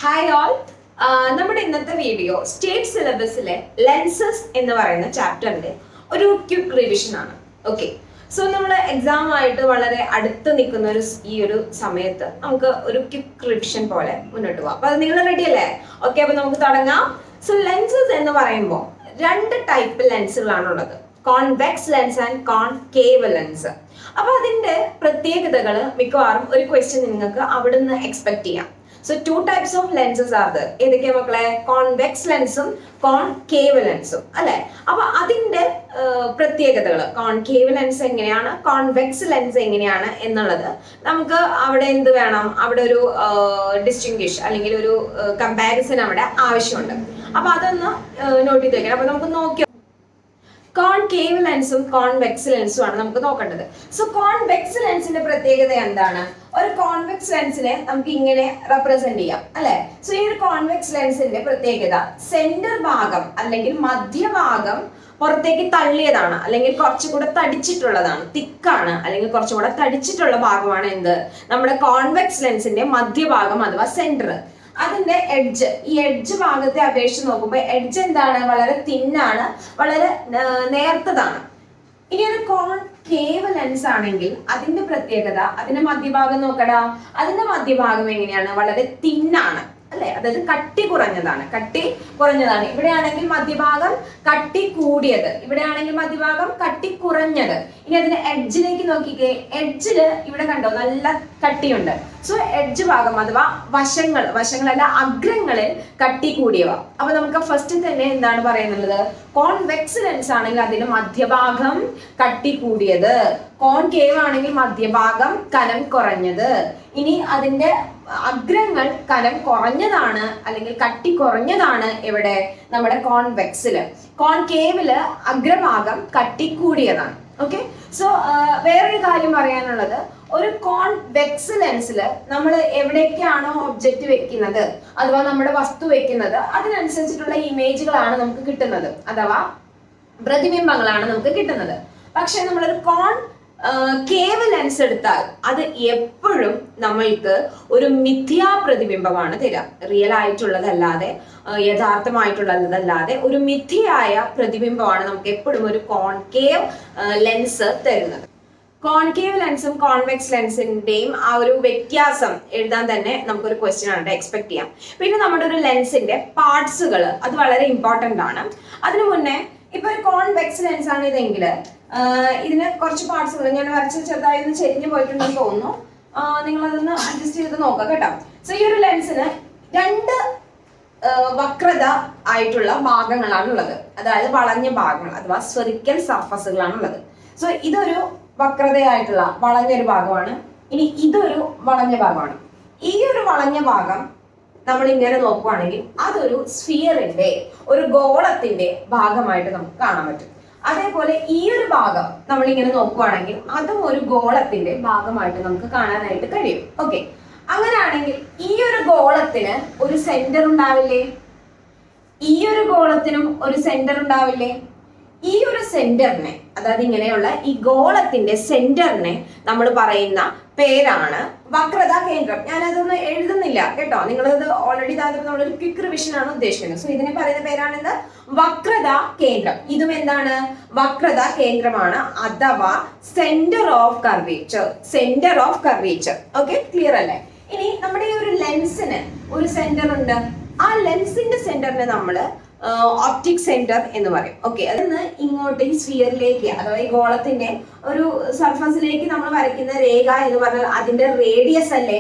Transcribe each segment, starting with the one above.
Hi all. നമ്മുടെ ഇന്നത്തെ video state സിലബസിലെ lenses എന്ന് പറയുന്ന ചാപ്റ്ററിന്റെ ഒരു ക്വിക്ക് റിവിഷൻ ആണ്. ഓക്കെ, സോ നമ്മൾ എക്സാം ആയിട്ട് വളരെ അടുത്ത് നിൽക്കുന്ന ഈ ഒരു സമയത്ത് നമുക്ക് ഒരു ക്വിക്ക് റിവിഷൻ പോലെ മുന്നോട്ട് പോകാം. അപ്പൊ അത് നിങ്ങൾ റെഡി അല്ലേ? ഓക്കെ, അപ്പൊ നമുക്ക് തുടങ്ങാം. സോ ലെൻസസ് എന്ന് പറയുമ്പോൾ രണ്ട് ടൈപ്പ് ലെൻസുകളാണുള്ളത്, convex lens and concave lens. അപ്പൊ അതിന്റെ പ്രത്യേകതകൾ മിക്കവാറും ഒരു ക്വസ്റ്റ്യൻ നിങ്ങൾക്ക് അവിടുന്ന് എക്സ്പെക്ട് ചെയ്യാം. So two types of lenses are there. ഏതൊക്കെയാ മക്കളെ? കോൺവെക്സ് ലെൻസും കോൺകേവ് ലെൻസും അല്ലെ. അപ്പൊ അതിന്റെ പ്രത്യേകതകൾ, കോൺകേവ് ലെൻസ് എങ്ങനെയാണ്, കോൺവെക്സ് ലെൻസ് എങ്ങനെയാണ് എന്നുള്ളത് നമുക്ക് അവിടെ എന്ത് വേണം, അവിടെ ഒരു ഡിസ്റ്റിങ്വിഷ് അല്ലെങ്കിൽ ഒരു കമ്പാരിസൺ അവിടെ ആവശ്യമുണ്ട്. അപ്പൊ അതൊന്ന് നോട്ട് ചെയ്ത് വെക്കണം. അപ്പൊ നമുക്ക് നോക്കി കോൺകേവ് ലെൻസും കോൺവെക്സ് ലെൻസും ആണ് നമുക്ക് നോക്കേണ്ടത്. സോ കോൺവെക്സ് ലെൻസിന്റെ പ്രത്യേകത എന്താണ്? ഒരു കോൺവെക്സ് ലെൻസിനെ നമുക്ക് ഇങ്ങനെ റെപ്രസെന്റ് ചെയ്യാം അല്ലെ. സോ ഈ ഒരു കോൺവെക്സ് ലെൻസിന്റെ പ്രത്യേകത സെന്റർ ഭാഗം അല്ലെങ്കിൽ മധ്യഭാഗം പുറത്തേക്ക് തള്ളിയതാണ്, അല്ലെങ്കിൽ കുറച്ചുകൂടെ തടിച്ചിട്ടുള്ളതാണ്, തിക്കാണ്, അല്ലെങ്കിൽ കുറച്ചുകൂടെ തടിച്ചിട്ടുള്ള ഭാഗമാണ് എന്ത്, നമ്മുടെ കോൺവെക്സ് ലെൻസിന്റെ മധ്യഭാഗം അഥവാ സെന്റർ. അതിന്റെ എഡ്ജ്, ഈ എഡ്ജ് ഭാഗത്തെ അപേക്ഷിച്ച് നോക്കുമ്പോൾ എഡ്ജ് എന്താണ്, വളരെ തിന്നാണ്, വളരെ നേർത്തതാണ്. ഇനി ഒരു കോൺകേവ് ലെൻസ് ആണെങ്കിൽ അതിന്റെ പ്രത്യേകത, അതിന്റെ മധ്യഭാഗം നോക്കടാ, അതിന്റെ മധ്യഭാഗം എങ്ങനെയാണ്, വളരെ തിന്നാണ് അല്ലെ, അതായത് കട്ടി കുറഞ്ഞതാണ്. ഇവിടെയാണെങ്കിൽ മധ്യഭാഗം കട്ടി കൂടിയത്, ഇവിടെയാണെങ്കിൽ മധ്യഭാഗം കട്ടി കുറഞ്ഞത്. ഇനി അതിന്റെ എഡ്ജിലേക്ക് നോക്കിക്കേ, എഡ്ജില് ഇവിടെ കണ്ടോ നല്ല കട്ടിയുണ്ട്. സോ എഡ്ജ് ഭാഗം അഥവാ വശങ്ങളല്ല അഗ്രങ്ങളിൽ കട്ടി കൂടിയവ. അപ്പൊ നമുക്ക് ഫസ്റ്റ് തന്നെ എന്താണ് പറയുന്നത്, കോൺവെക്സ് ലെൻസ് ആണെങ്കിൽ അതിന്റെ മധ്യഭാഗം കട്ടി കൂടിയത്, കോൺകേവ് ആണെങ്കിൽ മധ്യഭാഗം കനം കുറഞ്ഞത്. ഇനി അതിന്റെ അഗ്രങ്ങൾ കനം കുറഞ്ഞതാണ് അല്ലെങ്കിൽ കട്ടി കുറഞ്ഞതാണ് എവിടെ, നമ്മുടെ കോൺവെക്സില്. കോൺകേവില് അഗ്രഭാഗം കട്ടി കൂടിയതാണ്. ഓക്കെ, സോ വേറൊരു കാര്യം പറയാനുള്ളത്, ഒരു കോൺവെക്സ് ലെൻസിൽ നമ്മൾ എവിടേക്കാണോ ഒബ്ജക്റ്റ് വെക്കുന്നത് അഥവാ നമ്മുടെ വസ്തു വെക്കുന്നത് അതിനനുസരിച്ചിട്ടുള്ള ഇമേജുകളാണ് നമുക്ക് കിട്ടുന്നത്, അഥവാ പ്രതിബിംബങ്ങളാണ് നമുക്ക് കിട്ടുന്നത്. പക്ഷെ നമ്മളൊരു കേവ് ലെൻസ് എടുത്താൽ അത് എപ്പോഴും നമ്മൾക്ക് ഒരു മിഥ്യാ പ്രതിബിംബമാണ് തരിക. റിയൽ ആയിട്ടുള്ളതല്ലാതെ, യഥാർത്ഥമായിട്ടുള്ളതല്ലാതെ ഒരു മിഥ്യയായ പ്രതിബിംബമാണ് നമുക്ക് എപ്പോഴും ഒരു കോൺകേവ് ലെൻസ് തരുന്നത്. കോൺകേവ് ലെൻസും കോൺവെക്സ് ലെൻസിന്റെയും ആ ഒരു വ്യത്യാസം എഴുതാൻ തന്നെ നമുക്കൊരു ക്വസ്റ്റ്യൻ ആണ് എക്സ്പെക്ട് ചെയ്യാം. പിന്നെ നമ്മുടെ ഒരു ലെൻസിന്റെ പാർട്സുകൾ അത് വളരെ ഇമ്പോർട്ടന്റ് ആണ്. അതിനു മുന്നേ ഇപ്പൊ ഒരു കോൺവെക്സ് ലെൻസ് ആണ് ഇതെങ്കിൽ ഇതിന് കുറച്ച് പാർട്സുകൾ ഞാൻ വരച്ച് ചെറുതായി ഒന്ന് ചെരിഞ്ഞു പോയിട്ടുണ്ടെന്ന് തോന്നുന്നു. നിങ്ങളതൊന്ന് അഡ്ജസ്റ്റ് ചെയ്ത് നോക്കാം കേട്ടോ. സോ ഈ ഒരു ലെൻസിന് രണ്ട് വക്രത ആയിട്ടുള്ള ഭാഗങ്ങളാണുള്ളത്, അതായത് വളഞ്ഞ ഭാഗങ്ങൾ അഥവാ സ്ഫെറിക്കൽ സർഫസുകളാണുള്ളത്. സോ ഇതൊരു വക്രതയായിട്ടുള്ള വളഞ്ഞൊരു ഭാഗമാണ്. ഇനി ഇതൊരു വളഞ്ഞ ഭാഗമാണ്. ഈ ഒരു വളഞ്ഞ ഭാഗം നമ്മൾ ഇങ്ങനെ നോക്കുവാണെങ്കിൽ അതൊരു സ്ഫിയറിന്റെ, ഒരു ഗോളത്തിന്റെ ഭാഗമായിട്ട് നമുക്ക് കാണാൻ പറ്റും. അതേപോലെ ഈ ഒരു ഭാഗം നമ്മൾ ഇങ്ങനെ നോക്കുവാണെങ്കിൽ അതും ഒരു ഗോളത്തിന്റെ ഭാഗമായിട്ട് നമുക്ക് കാണാനായിട്ട് കഴിയും. ഓക്കെ, അങ്ങനെയാണെങ്കിൽ ഈ ഒരു ഗോളത്തിന് ഒരു സെന്റർ ഉണ്ടാവില്ലേ? ഈ ഒരു ഗോളത്തിനും ഒരു സെന്റർ ഉണ്ടാവില്ലേ? ഈ ഒരു സെന്ററിനെ, അതായത് ഇങ്ങനെയുള്ള ഈ ഗോളത്തിന്റെ സെന്ററിനെ നമ്മൾ പറയുന്ന പേരാണ് വക്രതാ കേന്ദ്രം. ഞാനതൊന്നും എഴുതുന്നില്ല കേട്ടോ, നിങ്ങളത് ഓൾറെഡി നമ്മളൊരു ക്വിക്ക് റിവിഷൻ ആണ് ഉദ്ദേശിക്കുന്നത്. സോ ഇതിനെ പറയുന്ന പേരാണിത് വക്രതാ കേന്ദ്രം. ഇതും എന്താണ്, വക്രതാ കേന്ദ്രമാണ് അഥവാ centre of curvature. Okay, clear അല്ലേ? ഇനി നമ്മുടെ ഈ ഒരു ലെൻസിന് ഒരു സെന്റർ ഉണ്ട്. ആ ലെൻസിന്റെ സെന്ററിനെ നമ്മള് ഓപ്റ്റിക് സെന്റർ എന്ന് പറയും. ഓക്കെ, അതിന്ന് ഇങ്ങോട്ട് ഈ സ്ഫിയറിലേക്ക് അഥവാ ഈ ഗോളത്തിന്റെ ഒരു സർഫസിലേക്ക് നമ്മൾ വരയ്ക്കുന്ന രേഖ എന്ന് പറഞ്ഞാൽ അതിന്റെ റേഡിയസ് അല്ലേ,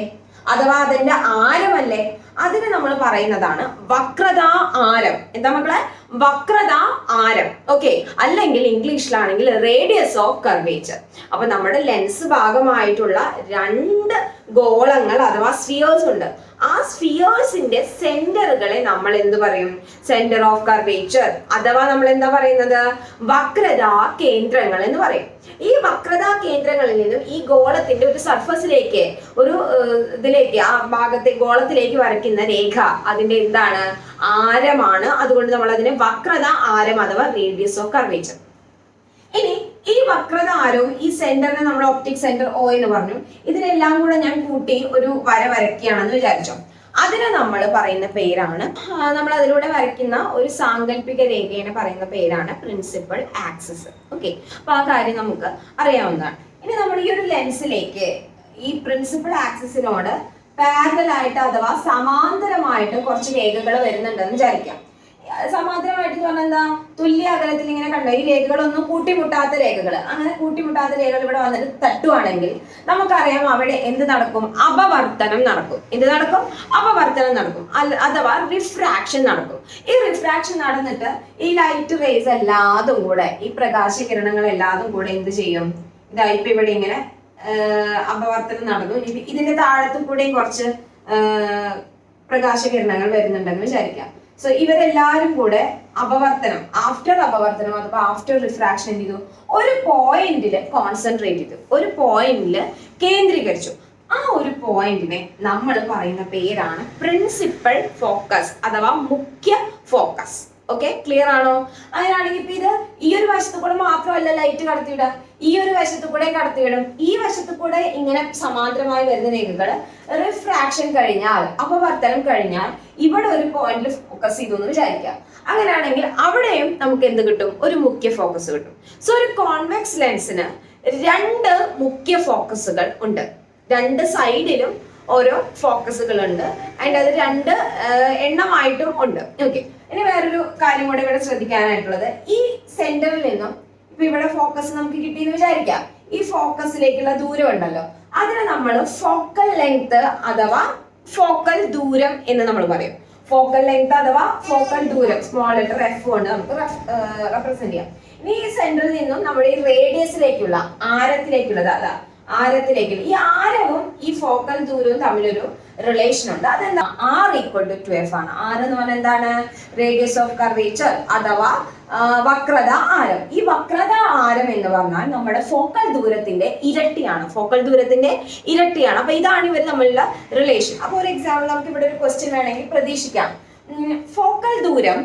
അഥവാ അതിന്റെ ആരമല്ലേ, അതിന് നമ്മൾ പറയുന്നതാണ് വക്രതാ ആരം. എന്താ മക്കളെ? വക്രതാ ആരം. ഓക്കെ, അല്ലെങ്കിൽ ഇംഗ്ലീഷിലാണെങ്കിൽ റേഡിയസ് ഓഫ് കർവേച്ചർ. അപ്പൊ നമ്മുടെ ലെൻസ് ഭാഗമായിട്ടുള്ള രണ്ട് ഗോളങ്ങൾ അഥവാ സ്ഫിയേഴ്സ് ഉണ്ട്. ആ സ്ഫിയേഴ്സിന്റെ സെന്ററുകളെ നമ്മൾ എന്ത് പറയും? സെന്റർ ഓഫ് കർവേച്ചർ അഥവാ നമ്മൾ എന്താ പറയുന്നത്? വക്രതാ കേന്ദ്രങ്ങൾ എന്ന് പറയും. ഈ വക്രതാ കേന്ദ്രങ്ങളിൽ നിന്നും ഈ ഗോളത്തിന്റെ ഒരു സർഫസിലേക്ക്, ഒരു ഇതിലേക്ക്, ആ ഭാഗത്തെ ഗോളത്തിലേക്ക് വരയ്ക്കുന്ന രേഖ അതിന്റെ എന്താണ്? ആരമാണ്. അതുകൊണ്ട് നമ്മൾ അതിനെ വക്രത ആരം അഥവാ റേഡിയസ് ഓഫ് കർവേച്ചർ. ഇനി ഈ വക്രത ആരവും ഈ സെന്ററിനെ നമ്മൾ ഒപ്റ്റിക് സെന്റർ O എന്ന് പറഞ്ഞു. ഇതിനെല്ലാം കൂടെ ഞാൻ കൂട്ടി ഒരു വര വരയ്ക്കുകയാണെന്ന് വിചാരിച്ചോ. അതിനെ നമ്മൾ പറയുന്ന പേരാണ്, നമ്മൾ അതിലൂടെ വരയ്ക്കുന്ന ഒരു സാങ്കല്പിക രേഖയെ പറയുന്ന പേരാണ് പ്രിൻസിപ്പൽ ആക്സിസ്. ഓക്കെ, അപ്പൊ ആ കാര്യം നമുക്ക് അറിയാവുന്നതാണ്. ഇനി നമ്മൾ ഈ ഒരു ലെൻസിലേക്ക് ഈ പ്രിൻസിപ്പൽ ആക്സിസിനോട് പാരലൽ ആയിട്ട് അഥവാ സമാന്തരമായിട്ട് കുറച്ച് രേഖകൾ വരുന്നുണ്ടെന്ന് വിചാരിക്കാം. സമാന്തരമായിട്ട് പറഞ്ഞാൽ എന്താ, തുല്യ അകലത്തിൽ ഇങ്ങനെ കണ്ടോ, ഈ രേഖകളൊന്നും കൂട്ടിമുട്ടാത്ത രേഖകൾ. അങ്ങനെ കൂട്ടിമുട്ടാത്ത രേഖകൾ ഇവിടെ വന്നിട്ട് തട്ടുവാണെങ്കിൽ നമുക്കറിയാം അവിടെ എന്ത് നടക്കും, അപവർത്തനം നടക്കും. എന്ത് നടക്കും? അപവർത്തനം നടക്കും, അഥവാ റിഫ്രാക്ഷൻ നടക്കും. ഈ റിഫ്രാക്ഷൻ നടന്നിട്ട് ഈ ലൈറ്റ് റേസ് എല്ലാതും കൂടെ, ഈ പ്രകാശകിരണങ്ങൾ എല്ലാതും കൂടെ എന്ത് ചെയ്യും, ഇതാ ഇപ്പൊ ഇവിടെ ഇങ്ങനെ അപവർത്തനം നടന്നു. ഇതിന്റെ താഴത്തും കൂടെയും കുറച്ച് പ്രകാശകിരണങ്ങൾ വരുന്നുണ്ടെന്ന് വിചാരിക്കാം. സോ ഇവരെല്ലാരും കൂടെ അപവർത്തനം, ആഫ്റ്റർ അപവർത്തനം അഥവാ ആഫ്റ്റർ റിഫ്രാക്ഷൻ എന്ത് ചെയ്തു, ഒരു പോയിന്റിൽ കോൺസെൻട്രേറ്റ് ചെയ്തു, ഒരു പോയിന്റിൽ കേന്ദ്രീകരിച്ചു. ആ ഒരു പോയിന്റിനെ നമ്മൾ പറയുന്ന പേരാണ് പ്രിൻസിപ്പൽ ഫോക്കസ് അഥവാ മുഖ്യ ഫോക്കസ്. ഓക്കെ, ക്ലിയർ ആണോ? അങ്ങനെയാണെങ്കിൽ ഇപ്പൊ ഇത് ഈ ഒരു വശത്തു കൂടെ മാത്രമല്ല ലൈറ്റ് കടത്തിവിടുക, ഈ ഒരു വശത്തു കൂടെ കടത്തിവിടും. ഈ വശത്തു കൂടെ ഇങ്ങനെ സമാന്തരമായി വരുന്ന രേഖകൾ റിഫ്രാക്ഷൻ കഴിഞ്ഞാൽ, അപവർത്തനം കഴിഞ്ഞാൽ ഇവിടെ ഒരു പോയിന്റിൽ ഫോക്കസ് ചെയ്തു എന്ന് വിചാരിക്കാം. അങ്ങനെയാണെങ്കിൽ അവിടെയും നമുക്ക് എന്ത് കിട്ടും, ഒരു മുഖ്യ ഫോക്കസ് കിട്ടും. സോ ഒരു കോൺവെക്സ് ലെൻസിന് രണ്ട് മുഖ്യ ഫോക്കസുകൾ ഉണ്ട്, രണ്ട് സൈഡിലും ഓരോ ഫോക്കസുകൾ ഉണ്ട്. ആൻഡ് അത് രണ്ട് എണ്ണമായിട്ടും ഉണ്ട്. ഓക്കെ, ഇനി വേറൊരു കാര്യം കൂടെ ഇവിടെ ശ്രദ്ധിക്കാനായിട്ടുള്ളത്, ഈ സെന്ററിൽ നിന്നും ഇപ്പൊ ഇവിടെ ഫോക്കസ് നമുക്ക് കിട്ടിയെന്ന് വിചാരിക്കാം. ഈ ഫോക്കസിലേക്കുള്ള ദൂരം ഉണ്ടല്ലോ, അതിനെ നമ്മൾ ഫോക്കൽ ലെങ്ത് അഥവാ ഫോക്കൽ ദൂരം എന്ന് നമ്മൾ പറയും. ഫോക്കൽ ലെങ്ത് അഥവാ ഫോക്കൽ ദൂരം സ്മോൾ ലെറ്റർ എഫ് കൊണ്ട് നമുക്ക് റെപ്രസെന്റ് ചെയ്യാം. ഇനി ഈ സെന്ററിൽ നിന്നും നമ്മുടെ ഈ റേഡിയസിലേക്കുള്ള ആരത്തിലേക്കുള്ളത്, അതാ ആരത്തിലേക്കുള്ള ഈ ആരവും ഈ ഫോക്കൽ ദൂരവും തമ്മിലൊരു റിലേഷൻ ഉണ്ട്. അതെന്താ, R = 2f ആണ്. R എന്ന് പറഞ്ഞാൽ എന്താണ്, റേഡിയസ് ഓഫ് കർവേച്ചർ അഥവാ വക്രത ആരം. ഈ വക്രത ആരം എന്ന് പറഞ്ഞാൽ നമ്മുടെ ഫോക്കൽ ദൂരത്തിന്റെ ഇരട്ടിയാണ്, ഫോക്കൽ ദൂരത്തിന്റെ ഇരട്ടിയാണ്. അപ്പൊ ഇതാണ് ഇവർ തമ്മിലുള്ള റിലേഷൻ. അപ്പൊ ഒരു എക്സാമ്പിൾ നമുക്ക് ഇവിടെ ഒരു ക്വസ്റ്റ്യൻ വേണമെങ്കിൽ പ്രതീക്ഷിക്കാം. ഫോക്കൽ ദൂരം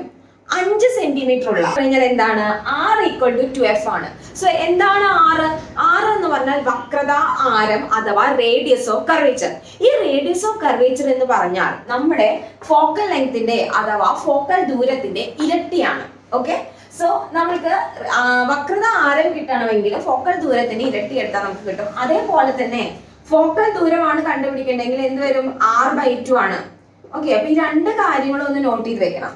5 സെന്റിമീറ്റർ ഉള്ള കഴിഞ്ഞാൽ എന്താണ്, R = 2f ആണ്. സോ എന്താണ് R എന്ന് പറഞ്ഞാൽ വക്രത ആരം അഥവാ റേഡിയസ് ഓഫ് കർവേച്ചർ. ഈ റേഡിയസ് ഓഫ് കർവേച്ചർ എന്ന് പറഞ്ഞാൽ നമ്മുടെ ഫോക്കൽ ലെങ്ത്തിന്റെ അഥവാ ഫോക്കൽ ദൂരത്തിന്റെ ഇരട്ടിയാണ്. ഓക്കെ, സോ നമുക്ക് വക്രത ആരം കിട്ടണമെങ്കിൽ ഫോക്കൽ ദൂരത്തിന്റെ ഇരട്ടി എടുത്താൽ നമുക്ക് കിട്ടും. അതേപോലെ തന്നെ ഫോക്കൽ ദൂരമാണ് കണ്ടുപിടിക്കേണ്ടെങ്കിൽ എന്ത് വരും, R/2 ആണ്. ഓക്കെ, അപ്പൊ ഈ രണ്ട് കാര്യങ്ങളും ഒന്ന് നോട്ട് ചെയ്ത് വെക്കണം.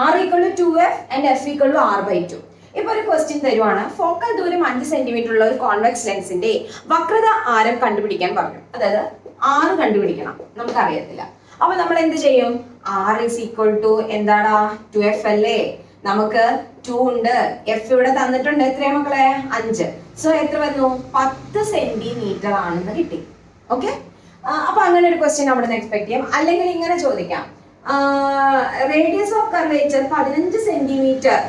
R = 2f and f = R/2. ഇപ്പൊ ഒരു ക്വസ്റ്റ്യൻ തരുവാണ്, ഫോക്കൽ ദൂരം 5 സെന്റിമീറ്റർ ഉള്ള ഒരു കോൺവെക്സ് ലെൻസിന്റെ വക്രത ആരം കണ്ടുപിടിക്കാൻ പറഞ്ഞു. അതായത് R കണ്ടുപിടിക്കണം, നമുക്കറിയത്തില്ല. അപ്പൊ നമ്മൾ എന്ത് ചെയ്യും, R = എന്താടാ 2f അല്ലേ, നമുക്ക് 2 ഉണ്ട്, f ഇവിടെ തന്നിട്ടുണ്ട്, എത്രയാ മക്കളെ, 5. സോ എത്ര വന്നു, 10 സെന്റിമീറ്റർ ആണെന്ന് കിട്ടി. ഓക്കെ, അപ്പൊ അങ്ങനെ ഒരു ക്വസ്റ്റ്യൻ അവിടെ നിന്ന് എക്സ്പെക്ട് ചെയ്യാം. അല്ലെങ്കിൽ ഇങ്ങനെ ചോദിക്കാം, റേഡിയസ് ഓഫ് കർവേച്ചർ 15 സെന്റിമീറ്റർ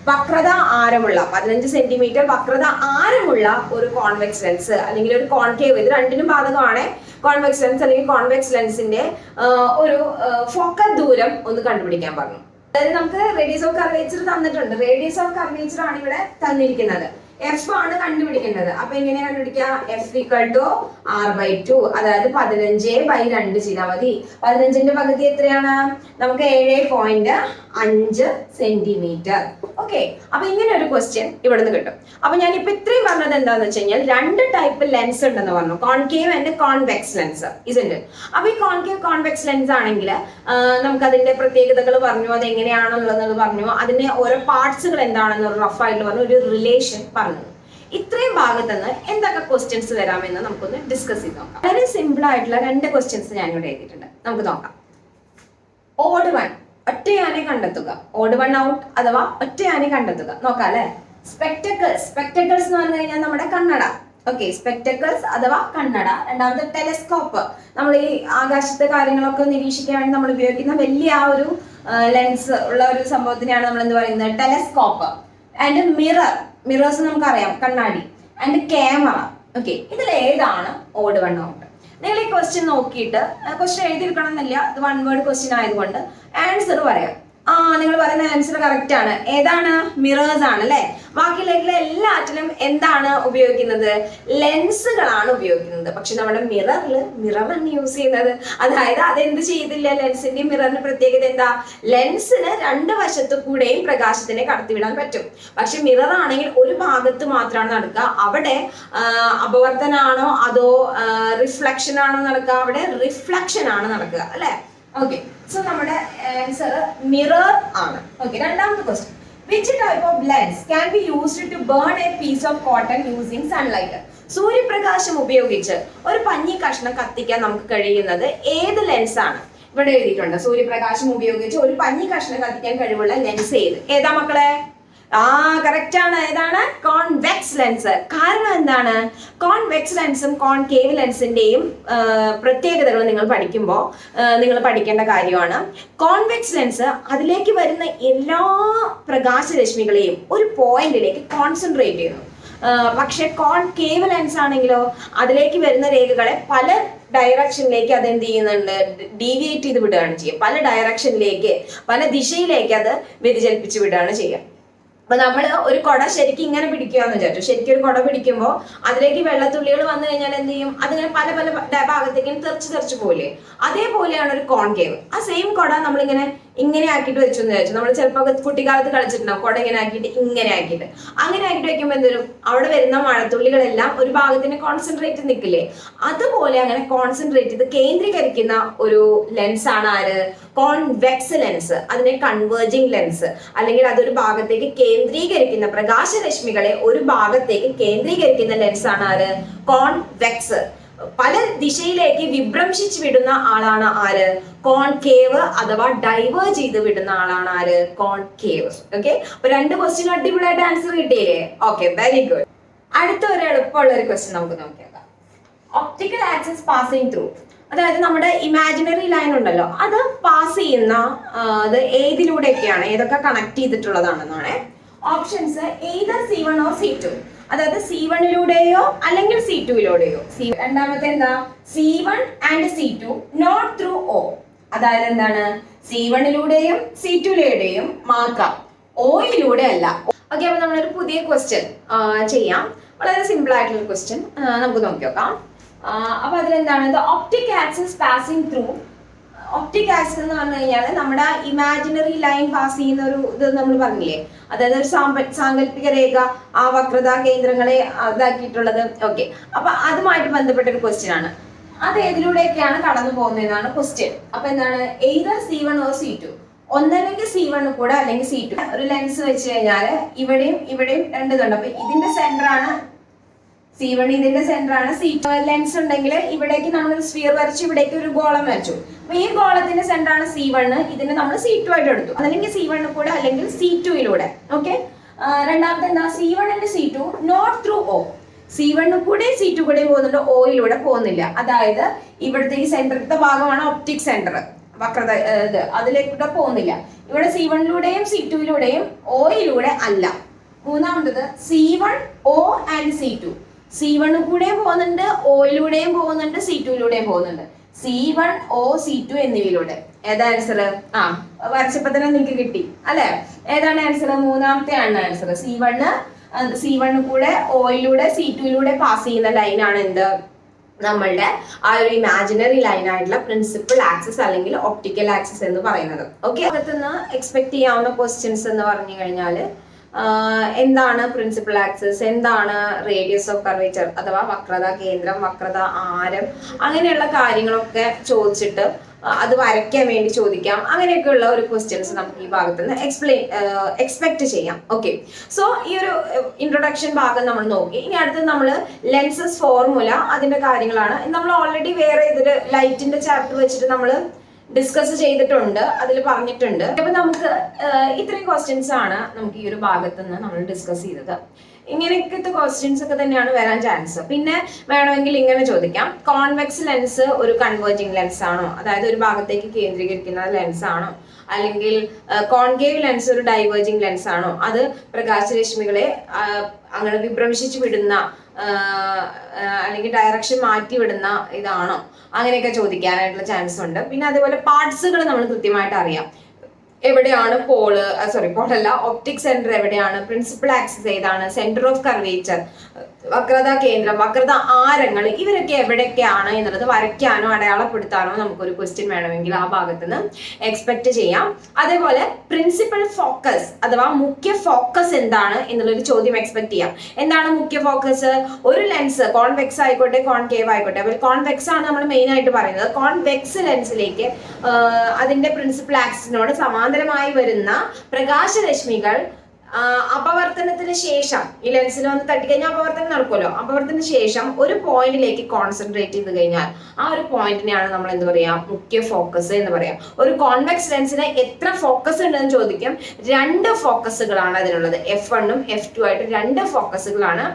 വക്രത ആരമുള്ള 15 സെന്റിമീറ്റർ വക്രത ആരമുള്ള ഒരു കോൺവെക്സ് ലെൻസ് അല്ലെങ്കിൽ ഒരു കോൺകേവ്, ഇത് രണ്ടിനും ബാധകമാണ്. കോൺവെക്സ് ലെൻസ് അല്ലെങ്കിൽ കോൺവെക്സ് ലെൻസിന്റെ ഒരു ഫോക്കൽ ദൂരം ഒന്ന് കണ്ടുപിടിക്കാൻ പറഞ്ഞു. അതായത് നമുക്ക് റേഡിയസ് ഓഫ് കർവേച്ചർ തന്നിട്ടുണ്ട്, റേഡിയസ് ഓഫ് കർവേച്ചർ ആണ് ഇവിടെ തന്നിരിക്കുന്നത്, എഫ് ആണ് കണ്ടുപിടിക്കേണ്ടത്. അപ്പൊ എങ്ങനെ കണ്ടുപിടിക്കുക, F = R/2, അതായത് 15/2 ചെയ്താൽ മതി. 15ന്റെ പകുതി എത്രയാണ്, നമുക്ക് 7.5 സെന്റിമീറ്റർ. ഓക്കെ, അപ്പൊ ഇങ്ങനെ ഒരു ക്വസ്റ്റ്യൻ ഇവിടെ നിന്ന് കിട്ടും. അപ്പൊ ഞാനിപ്പോ ഇത്രയും പറഞ്ഞത് എന്താന്ന് വെച്ച് കഴിഞ്ഞാൽ, രണ്ട് ടൈപ്പ് ലെൻസ് ഉണ്ടെന്ന് പറഞ്ഞു, കോൺകേവ് ആൻഡ് കോൺവെക്സ് ലെൻസ്. ഇതുണ്ട്. അപ്പൊ ഈ കോൺകേവ് കോൺവെക്സ് ലെൻസ് ആണെങ്കിൽ നമുക്ക് അതിന്റെ പ്രത്യേകതകൾ പറഞ്ഞു, അത് എങ്ങനെയാണുള്ളത് പറഞ്ഞു, അതിന്റെ ഓരോ പാർട്സുകൾ എന്താണെന്ന് റഫ് ആയിട്ട് പറഞ്ഞു, ഒരു റിലേഷൻ പറഞ്ഞു. ഇത്രയും ഭാഗത്ത് നിന്ന് എന്തൊക്കെ ക്വസ്റ്റ്യൻസ് വരാമെന്ന് നമുക്കൊന്ന് ഡിസ്കസ് ചെയ്ത് നോക്കാം. വളരെ സിമ്പിൾ ആയിട്ടുള്ള രണ്ട് ക്വസ്റ്റ്യൻസ് ഞാൻ ഇവിടെ എഴുതിയിട്ടുണ്ട്, നമുക്ക് നോക്കാം. ഓഡ് വൺ, ഒറ്റയാനെ കണ്ടെത്തുക. ഓഡ് വൺ ഔട്ട് അഥവാ ഒറ്റയാനെ കണ്ടെത്തുക. നോക്കാം അല്ലെ. സ്പെക്ടക്കിൾസ്, സ്പെക്ടക്കിൾസ് എന്ന് പറഞ്ഞു കഴിഞ്ഞാൽ നമ്മുടെ കണ്ണട. ഓക്കെ, സ്പെക്ടക്കിൾസ് അഥവാ കണ്ണട. രണ്ടാമത്തെ ടെലസ്കോപ്പ്, നമ്മൾ ഈ ആകാശത്തെ കാര്യങ്ങളൊക്കെ നിരീക്ഷിക്കാൻ വേണ്ടി നമ്മൾ ഉപയോഗിക്കുന്ന വലിയ ആ ഒരു ലെൻസ് ഉള്ള ഒരു സംഭവത്തിനെയാണ് നമ്മൾ എന്ത് പറയുന്നത്, ടെലസ്കോപ്പ്. ആൻഡ് മിറർ, മിറേഴ്സ് നമുക്കറിയാം, കണ്ണാടി. And camera. ഓക്കെ, ഇതിൽ ഏതാണ് ഓഡ് വൺ ഔട്ട്? നിങ്ങൾ ഈ ക്വസ്റ്റ്യൻ നോക്കിയിട്ട്, ക്വസ്റ്റ്യൻ എഴുതിയിരിക്കണം എന്നില്ല, ഇത് 1 വേർഡ് ക്വസ്റ്റ്യൻ ആയതുകൊണ്ട് ആൻസർ പറയാം. നിങ്ങൾ പറയുന്ന ആൻസർ കറക്റ്റ് ആണ്. ഏതാണ്? മിറേഴ്സ് ആണ് അല്ലെ. ബാക്കിയുള്ള എല്ലാറ്റിലും എന്താണ് ഉപയോഗിക്കുന്നത്? ലെൻസുകളാണ് ഉപയോഗിക്കുന്നത്. പക്ഷെ നമ്മുടെ മിററാണ് യൂസ് ചെയ്യുന്നത്. അതായത് അതെന്ത് ചെയ്തില്ല? ലെൻസിന്റെ മിററിന്റെ പ്രത്യേകത എന്താ? ലെൻസിന് രണ്ട് വശത്തു കൂടെയും പ്രകാശത്തിനെ കടത്തിവിടാൻ പറ്റും. പക്ഷെ മിറർ ആണെങ്കിൽ ഒരു ഭാഗത്ത് മാത്രമാണ് നടക്കുക. അവിടെ അപവർത്തനാണോ അതോ റിഫ്ലക്ഷൻ ആണോ നടക്കുക? അവിടെ റിഫ്ലക്ഷൻ ആണ് നടക്കുക അല്ലെ. ഓക്കെ, സോ നമ്മുടെ ആൻസർ മിറർ ആണ്. ഓക്കെ, രണ്ടാമത്തെ question. Which type of lens can be used to burn a piece of cotton using sunlight? സൂര്യപ്രകാശം ഉപയോഗിച്ച് ഒരു പഞ്ഞി കഷ്ണം കത്തിക്കാൻ നമുക്ക് കഴിയുന്നത് ഏത് ലെൻസ് ആണ്? ഇവിടെ എഴുതിയിട്ടുണ്ട്. സൂര്യപ്രകാശം ഉപയോഗിച്ച് ഒരു പഞ്ഞി കഷ്ണം കത്തിക്കാൻ കഴിവുള്ള ലെൻസ് ഏതാ മക്കളെ? കറക്റ്റ് ആണ്. ഏതാണ്? Convex lens. കാരണം എന്താണ്? കോൺവെക്സ് ലെൻസും കോൺകേവ് ലെൻസിന്റെയും പ്രത്യേകതകൾ നിങ്ങൾ പഠിക്കുമ്പോൾ നിങ്ങൾ പഠിക്കേണ്ട കാര്യമാണ്. കോൺവെക്സ് ലെൻസ് അതിലേക്ക് വരുന്ന എല്ലാ പ്രകാശരശ്മികളെയും ഒരു പോയിന്റിലേക്ക് കോൺസെൻട്രേറ്റ് ചെയ്യുന്നു. പക്ഷെ കോൺകേവ് ലെൻസ് ആണെങ്കിലോ അതിലേക്ക് വരുന്ന രേഖകളെ പല ഡയറക്ഷനിലേക്ക് അത് എന്ത് ചെയ്യുന്നുണ്ട്? ഡീവിയേറ്റ് ചെയ്ത് വിടുകയാണ് ചെയ്യുക. പല ഡയറക്ഷനിലേക്ക്, പല ദിശയിലേക്ക് അത് വ്യതിചലിപ്പിച്ച് വിടുകയാണ് ചെയ്യുക. അപ്പൊ നമ്മൾ ഒരു കുട ശരിക്കും ഇങ്ങനെ പിടിക്കുകയെന്ന് വിചാരിച്ചു. ശരിക്കും ഒരു കുട പിടിക്കുമ്പോൾ അതിലേക്ക് വെള്ളത്തുള്ളികൾ വന്നു കഴിഞ്ഞാൽ എന്ത് ചെയ്യും? അതിങ്ങനെ പല പല ഭാഗത്തേക്ക് തെറിച്ച് പോയില്ലേ? അതേപോലെയാണ് ഒരു കോൺകേവ്. ആ സെയിം കുട നമ്മളിങ്ങനെ ഇങ്ങനെ ആക്കിയിട്ട് വെച്ചു എന്ന് വിചാരിച്ചു. നമ്മൾ ചിലപ്പോൾ കുട്ടിക്കാലത്ത് കളിച്ചിട്ടുണ്ടാവും. കുട ഇങ്ങനെ ആക്കിയിട്ട് അങ്ങനെ ആക്കിയിട്ട് വെക്കുമ്പോൾ എന്തൊരു അവിടെ വരുന്ന മഴത്തുള്ളികളെല്ലാം ഒരു ഭാഗത്തിന് കോൺസെൻട്രേറ്റ് നിൽക്കില്ലേ? അതുപോലെ അങ്ങനെ കോൺസെൻട്രേറ്റ് ചെയ്ത് കേന്ദ്രീകരിക്കുന്ന ഒരു ലെൻസ് ആണ് ആര്? Convex lens. അതിനെ കൺവേർജിങ് ലെൻസ്, അല്ലെങ്കിൽ അതൊരു ഭാഗത്തേക്ക് കേന്ദ്രീകരിക്കുന്ന പ്രകാശരശ്മികളെ ഒരു ഭാഗത്തേക്ക് കേന്ദ്രീകരിക്കുന്ന ലെൻസ് ആണ് ആര്? കോൺവെക്സ്. പല ദിശയിലേക്ക് വിഭ്രംശിച്ച് വിടുന്ന ആളാണ് ആര്? കോൺകേവ് അഥവാ ഡൈവേർജ് ചെയ്ത് വിടുന്ന ആളാണ് ആര്? കോൺകേവ്. ഓക്കെ, അപ്പൊ രണ്ട് ക്വസ്റ്റ്യൻ അടിപൊളിയായിട്ട് ആൻസർ കിട്ടിയില്ലേ? Okay, very good. അടുത്ത ഒരു എളുപ്പമുള്ള ഒരു ക്വസ്റ്റ്യൻ നമുക്ക് നോക്കിയേക്കാം. ഒപ്റ്റിക്കൽ ആക്സിസ് പാസിംഗ് ത്രൂ, അതായത് നമ്മുടെ ഇമാജിനറി ലൈൻ ഉണ്ടല്ലോ, അത് പാസ് ചെയ്യുന്ന അത് ഏതിലൂടെയൊക്കെയാണ്, ഏതൊക്കെ കണക്ട് ചെയ്തിട്ടുള്ളതാണെന്നാണ് options. Either C1 or C2, അതായത് C1ലൂടെയോ അല്ലെങ്കിൽ C2ലൂടെയോ. രണ്ടാമത്തെ എന്താ? C1 and C2 not through O, അതായത് എന്താണ്? C1ലൂടെയും C2ലൂടെയും മാത്രം, ഓയിലൂടെ അല്ല. ഓക്കെ, അപ്പൊ നമ്മളൊരു പുതിയ ക്വസ്റ്റ്യൻ ചെയ്യാം. വളരെ സിമ്പിൾ ആയിട്ടുള്ള ക്വസ്റ്റ്യൻ നമുക്ക് നോക്കി നോക്കാം. അപ്പൊ അതിലെന്താണ്? The optic axis passing through. Optic axis എന്ന് പറഞ്ഞു കഴിഞ്ഞാൽ നമ്മുടെ ഇമാജിനറി ലൈൻ പാസ് ചെയ്യുന്ന ഒരു ഇത് നമ്മൾ പറഞ്ഞില്ലേ, അതായത് ഒരു സാങ്കല്പിക രേഖ, ആ വക്രതാ കേന്ദ്രങ്ങളെ ഇതാക്കിയിട്ടുള്ളത്. ഓക്കെ, അപ്പൊ അതുമായിട്ട് ബന്ധപ്പെട്ട ഒരു ക്വസ്റ്റ്യൻ ആണ്. അത് ഏതിലൂടെയൊക്കെയാണ് കടന്നു പോകുന്നതെന്നാണ് ക്വസ്റ്റ്യൻ. അപ്പൊ എന്താണ്? എയ്തർ C1 or C2, ഒന്നല്ലെങ്കിൽ C1 കൂടെ അല്ലെങ്കിൽ C2. ഒരു ലെൻസ് വെച്ച് കഴിഞ്ഞാൽ ഇവിടെയും ഇവിടെയും രണ്ടിതുണ്ട്. അപ്പൊ ഇതിന്റെ സെന്റർ ആണ് C1, ഇതിന്റെ സെന്റർ ആണ് C2. ലെൻസ് ഉണ്ടെങ്കിൽ ഇവിടേക്ക് നമ്മൾ സ്ഫിയർ വരച്ചു, ഇവിടേക്ക് ഒരു ഗോളം വരച്ചു. അപ്പൊ ഈ ഗോളത്തിന്റെ സെന്റർ ആണ് C1, ഇതിനെ നമ്മൾ C2 ആയിട്ട് എടുത്തു. അല്ലെങ്കിൽ C1 കൂടെ അല്ലെങ്കിൽ C2ലൂടെ. ഓക്കെ, രണ്ടാമത്തെ എന്താ? C1 and C2 not through O. C1 കൂടെ C2 കൂടെ പോകുന്നുണ്ട്, ഓയിലൂടെ പോകുന്നില്ല. അതായത് ഇവിടുത്തെ ഈ സെന്ററിലത്തെ ഭാഗമാണ് ഒപ്റ്റിക് സെന്റർ, വക്രത ഇത്, അതിലേക്കൂടെ പോകുന്നില്ല. ഇവിടെ C1ലൂടെയും C2ലൂടെയും ഓയിലൂടെ അല്ല. മൂന്നാമത്തത് C1 O and C2. C1 കൂടെയും പോകുന്നുണ്ട്, ഓയിലൂടെയും പോകുന്നുണ്ട്, C2ലൂടെയും പോകുന്നുണ്ട്. C1 O C2 എന്നിവയിലൂടെ. ഏതാ ആൻസർ? വരച്ചപ്പോ തന്നെ നിങ്ങൾക്ക് കിട്ടി അല്ലെ? ഏതാണ് ആൻസർ? മൂന്നാമത്തെ ആണ് ആൻസർ. C1 കൂടെ ഓയിലൂടെ C2ലൂടെ പാസ് ചെയ്യുന്ന ലൈനാണ് എന്ത്? നമ്മളുടെ ആ ഒരു ഇമാജിനറി ലൈൻ ആയിട്ടുള്ള പ്രിൻസിപ്പൽ ആക്സിസ് അല്ലെങ്കിൽ ഒപ്റ്റിക്കൽ ആക്സിസ് എന്ന് പറയുന്നത്. ഓക്കെ, അകത്തുനിന്ന് എക്സ്പെക്ട് ചെയ്യാവുന്ന ക്വസ്റ്റ്യൻസ് എന്ന് പറഞ്ഞു കഴിഞ്ഞാൽ എന്താണ് പ്രിൻസിപ്പൽ ആക്സിസ്, എന്താണ് റേഡിയസ് ഓഫ് കർവേച്ചർ അഥവാ വക്രത കേന്ദ്രം, വക്രത ആരം, അങ്ങനെയുള്ള കാര്യങ്ങളൊക്കെ ചോദിച്ചിട്ട് അത് വരയ്ക്കാൻ വേണ്ടി ചോദിക്കാം. അങ്ങനെയൊക്കെയുള്ള ഒരു ക്വസ്റ്റ്യൻസ് നമുക്ക് ഈ ഭാഗത്ത് നിന്ന് എക്സ്പെക്ട് ചെയ്യാം. ഓക്കെ, സോ ഈ ഒരു ഇൻട്രൊഡക്ഷൻ ഭാഗം നമ്മൾ നോക്കി. ഇനി അടുത്തത് നമ്മൾ ലെൻസസ് ഫോർമുല, അതിന്റെ കാര്യങ്ങളാണ്. നമ്മൾ ഓൾറെഡി വേറെ ഇതില് ലൈറ്റിന്റെ ചാപ്റ്റർ വെച്ചിട്ട് നമ്മൾ ഡിസ്കസ് ചെയ്തിട്ടുണ്ട്, അതിൽ പറഞ്ഞിട്ടുണ്ട്. അപ്പൊ നമുക്ക് ഇത്രയും ക്വസ്റ്റ്യൻസ് ആണ് നമുക്ക് ഈ ഒരു ഭാഗത്ത് നിന്ന് നമ്മൾ ഡിസ്കസ് ചെയ്തത്. ഇങ്ങനെയൊക്കെ ക്വസ്റ്റ്യൻസ് ഒക്കെ തന്നെയാണ് വരാൻ ചാൻസ്. പിന്നെ വേണമെങ്കിൽ ഇങ്ങനെ ചോദിക്കാം, കോൺവെക്സ് ലെൻസ് ഒരു കൺവേർജിങ് ലെൻസ് ആണോ, അതായത് ഒരു ഭാഗത്തേക്ക് കേന്ദ്രീകരിക്കുന്ന ലെൻസ് ആണോ, അല്ലെങ്കിൽ കോൺകേവ് ലെൻസ് ഒരു ഡൈവേർജിങ് ലെൻസ് ആണോ, അത് പ്രകാശരശ്മികളെ അങ്ങനെ വിഭ്രംശിച്ച് വിടുന്ന അല്ലെങ്കിൽ ഡയറക്ഷൻ മാറ്റി വിടുന്ന ഇതാണോ, അങ്ങനെയൊക്കെ ചോദിക്കാനായിട്ടുള്ള ചാൻസ് ഉണ്ട്. പിന്നെ അതേപോലെ പാർട്സുകൾ നമ്മൾ കൃത്യമായിട്ട് അറിയാം. എവിടെയാണ് പോളല്ല, ഒപ്റ്റിക് സെന്റർ എവിടെയാണ്, പ്രിൻസിപ്പൽ ആക്സിസ് ഏതാണ്, സെന്റർ ഓഫ് കർവേച്ചർ, വക്രത കേന്ദ്രം, വക്രത ആരങ്ങൾ, ഇവരൊക്കെ എവിടെയൊക്കെയാണ് എന്നുള്ളത് വരയ്ക്കാനോ അടയാളപ്പെടുത്താനോ നമുക്കൊരു ക്വസ്റ്റ്യൻ വേണമെങ്കിൽ ആ ഭാഗത്ത് നിന്ന് എക്സ്പെക്ട് ചെയ്യാം. അതേപോലെ പ്രിൻസിപ്പൽ ഫോക്കസ് അഥവാ മുഖ്യ ഫോക്കസ് എന്താണ് എന്നുള്ളൊരു ചോദ്യം എക്സ്പെക്ട് ചെയ്യാം. എന്താണ് മുഖ്യ ഫോക്കസ്? ഒരു ലെൻസ് കോൺവെക്സ് ആയിക്കോട്ടെ കോൺകേവ് ആയിക്കോട്ടെ, അപ്പോൾ കോൺവെക്സ് ആണ് നമ്മൾ മെയിൻ ആയിട്ട് പറയുന്നത്. കോൺവെക്സ് ലെൻസിലേക്ക് അതിന്റെ പ്രിൻസിപ്പൽ ആക്സിസിനോട് സമാന്തരമായി വരുന്ന പ്രകാശരശ്മികൾ അപവർത്തനത്തിന് ശേഷം ഈ ലെൻസിൽ വന്ന് തട്ടിക്കഴിഞ്ഞാൽ അപവർത്തനം നടക്കുമല്ലോ. അപവർത്തനത്തിന് ശേഷം ഒരു പോയിന്റിലേക്ക് കോൺസെൻട്രേറ്റ് ചെയ്ത് കഴിഞ്ഞാൽ ആ ഒരു പോയിന്റിനെയാണ് നമ്മൾ എന്ത് പറയാം? മുഖ്യ ഫോക്കസ് എന്ന് പറയാം. ഒരു കോൺവെക്സ് ലെൻസിന് എത്ര ഫോക്കസ് ഉണ്ടെന്ന് ചോദിക്കും. 2 ഫോക്കസുകളാണ് അതിനുള്ളത്. F1 ഉം F2 ആയിട്ട് 2 ഫോക്കസുകളാണ്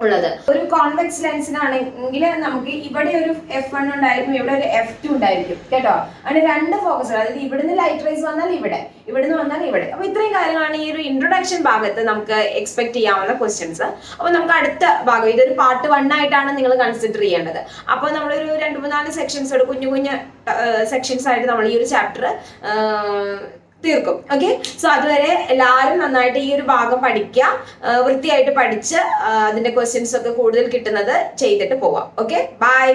ഉള്ളത്. ഒരു കോൺവെക്സ് ലെൻസിനാണെങ്കിൽ നമുക്ക് ഇവിടെ ഒരു F1 ഉണ്ടായിരിക്കും, ഇവിടെ ഒരു F2 ഉണ്ടായിരിക്കും കേട്ടോ. അങ്ങനെ 2 ഫോക്കസ്, അതായത് ഇവിടുന്ന് ലൈറ്റ് റേസ് വന്നാൽ ഇവിടുന്ന് വന്നാൽ ഇവിടെ. അപ്പൊ ഇത്രയും കാര്യങ്ങളാണ് ഈ ഒരു ഇൻട്രൊഡക്ഷൻ ഭാഗത്ത് നമുക്ക് എക്സ്പെക്ട് ചെയ്യാവുന്ന ക്വസ്റ്റ്യൻസ്. അപ്പൊ നമുക്ക് അടുത്ത ഭാഗം, ഇതൊരു പാർട്ട് 1 ആയിട്ടാണ് നിങ്ങൾ കൺസിഡർ ചെയ്യേണ്ടത്. അപ്പൊ നമ്മളൊരു 2-3-4 സെക്ഷൻസ്, കുഞ്ഞു സെക്ഷൻസ് ആയിട്ട് നമ്മൾ ഈ ഒരു ചാപ്റ്റർ തീർക്കും. ഓക്കെ, സോ അതുവരെ എല്ലാവരും നന്നായിട്ട് ഈ ഒരു ഭാഗം പഠിക്കുക, വൃത്തിയായിട്ട് പഠിച്ച് അതിന്റെ ക്വസ്റ്റ്യൻസ് ഒക്കെ കൂടുതൽ കിട്ടുന്നത് ചെയ്തിട്ട് പോവാം. Okay, by.